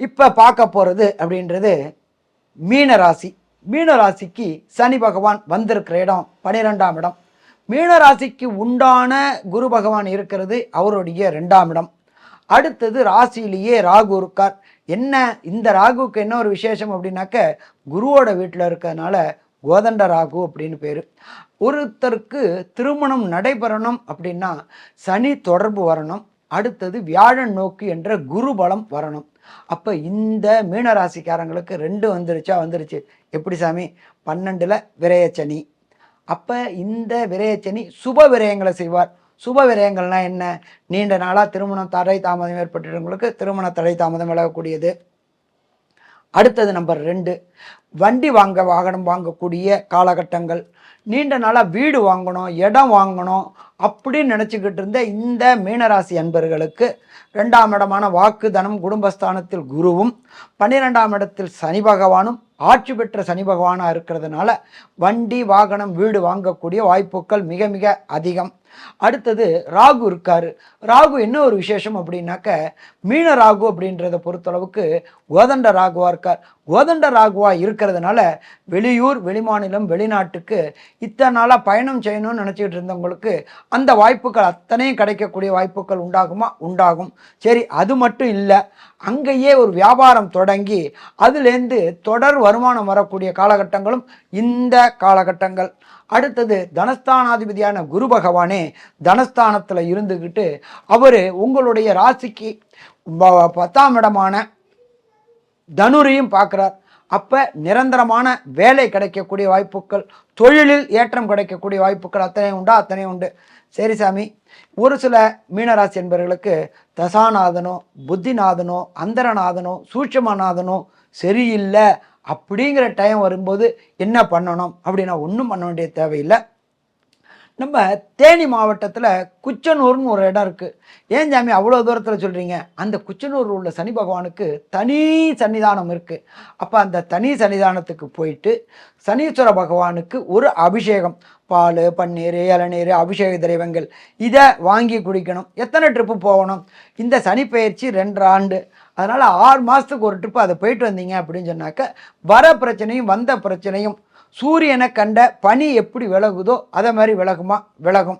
இப்போ பார்க்க போகிறது அப்படின்றது மீன ராசி. மீன ராசிக்கு சனி பகவான் வந்திருக்கிற இடம் 12ஆம் இடம். மீன ராசிக்கு உண்டான குரு பகவான் இருக்கிறது அவருடைய 2ஆம் இடம். அடுத்தது ராசியிலேயே ராகு இருக்கார். என்ன இந்த ராகுவுக்கு என்ன ஒரு விசேஷம் அப்படின்னாக்க, குருவோட வீட்டில் இருக்கிறதுனால கோதண்ட ராகு அப்படின்னு பேர். ஒருத்தருக்கு திருமணம் நடைபெறணும் அப்படின்னா சனி தொடர்பு வரணும், அடுத்தது வியாழன் நோக்கு என்ற குரு பலம் வரணும். அப்போ இந்த மீனராசிக்காரங்களுக்கு 2 வந்துருச்சு. எப்படி சாமி? 12ல் விரயச்சனி. அப்போ இந்த விரயச்சனி சுப விரயங்களை செய்வார். சுப விரயங்கள்னால் என்ன? நீண்ட நாளாக திருமணம் தடை தாமதம் ஏற்பட்டவங்களுக்கு திருமண தடை தாமதம் விலகக்கூடியது. அடுத்தது நம்பர் 2, வண்டி வாகனம் வாங்கக்கூடிய காலகட்டங்கள். நீண்ட நாளாக வீடு வாங்கணும், இடம் வாங்கணும் அப்படின்னு நினச்சிக்கிட்டு இருந்த இந்த மீனராசி அன்பர்களுக்கு 2ஆம் இடமான வாக்கு தனம் குடும்பஸ்தானத்தில் குருவும் 12ஆம் இடத்தில் சனி பகவானும் ஆட்சி பெற்ற சனி பகவானாக இருக்கிறதுனால வண்டி வாகனம் வீடு வாங்கக்கூடிய வாய்ப்புகள் மிக மிக அதிகம். அடுத்தது ராகு இருக்காரு. ராகு என்ன ஒரு விசேஷம் அப்படின்னாக்க, மீன ராகு அப்படின்றத பொறுத்தளவுக்கு கோதண்ட ராகுவா இருக்கார். கோதண்ட ராகுவா இருக்கிறதுனால வெளியூர் வெளிமாநிலம் வெளிநாட்டுக்கு இத்தனை நாளாக பயணம் செய்யணும்னு நினச்சிக்கிட்டு இருந்தவங்களுக்கு அந்த வாய்ப்புகள் அத்தனையும் கிடைக்கக்கூடிய வாய்ப்புகள் உண்டாகுமா? உண்டாகும். சரி, அது மட்டும் இல்லை, அங்கேயே ஒரு வியாபாரம் தொடங்கி அதுலேருந்து தொடர் வருமானம் வரக்கூடிய காலகட்டங்களும் இந்த காலகட்டங்கள். அடுத்தது தனஸ்தானாதிபதியான குரு பகவானே தனஸ்தானத்தில் இருந்துக்கிட்டு அவர் உங்களுடைய ராசிக்கு 10ஆம் இடமான தனுரையும் பார்க்குறார். அப்போ நிரந்தரமான வேலை கிடைக்கக்கூடிய வாய்ப்புகள், தொழிலில் ஏற்றம் கிடைக்கக்கூடிய வாய்ப்புகள் அத்தனை உண்டு. சரி சாமி, ஒரு சில மீனராசி என்பவர்களுக்கு தசாநாதனோ புத்திநாதனோ அந்தரநாதனோ சூட்சமநாதனோ சரியில்லை அப்படிங்கிற டைம் வரும்போது என்ன பண்ணணும் அப்படின்னா, ஒன்றும் பண்ண வேண்டிய தேவையில்லை. நம்ம தேனி மாவட்டத்தில் குச்சனூர்னு ஒரு இடம் இருக்குது. ஏன் சாமி அவ்வளோ தூரத்தில் சொல்கிறீங்க? அந்த குச்சனூர் உள்ள சனி பகவானுக்கு தனி சன்னிதானம் இருக்குது. அப்போ அந்த தனி சன்னிதானத்துக்கு போயிட்டு சனீஸ்வர பகவானுக்கு ஒரு அபிஷேகம், பால் பன்னீர் இளநீர் அபிஷேக திரைவங்கள் இதை வாங்கி குடிக்கணும். எத்தனை ட்ரிப்பு போகணும்? இந்த சனி பயிற்சி 2 ஆண்டு, அதனால் 6 மாதத்துக்கு ஒரு ட்ரிப்பு அதை போயிட்டு வந்தீங்க அப்படின்னு சொன்னாக்க வர பிரச்சனையும் வந்த பிரச்சனையும் சூரியனை கண்ட பனி எப்படி விலகுதோ அதை மாதிரி விலகும்.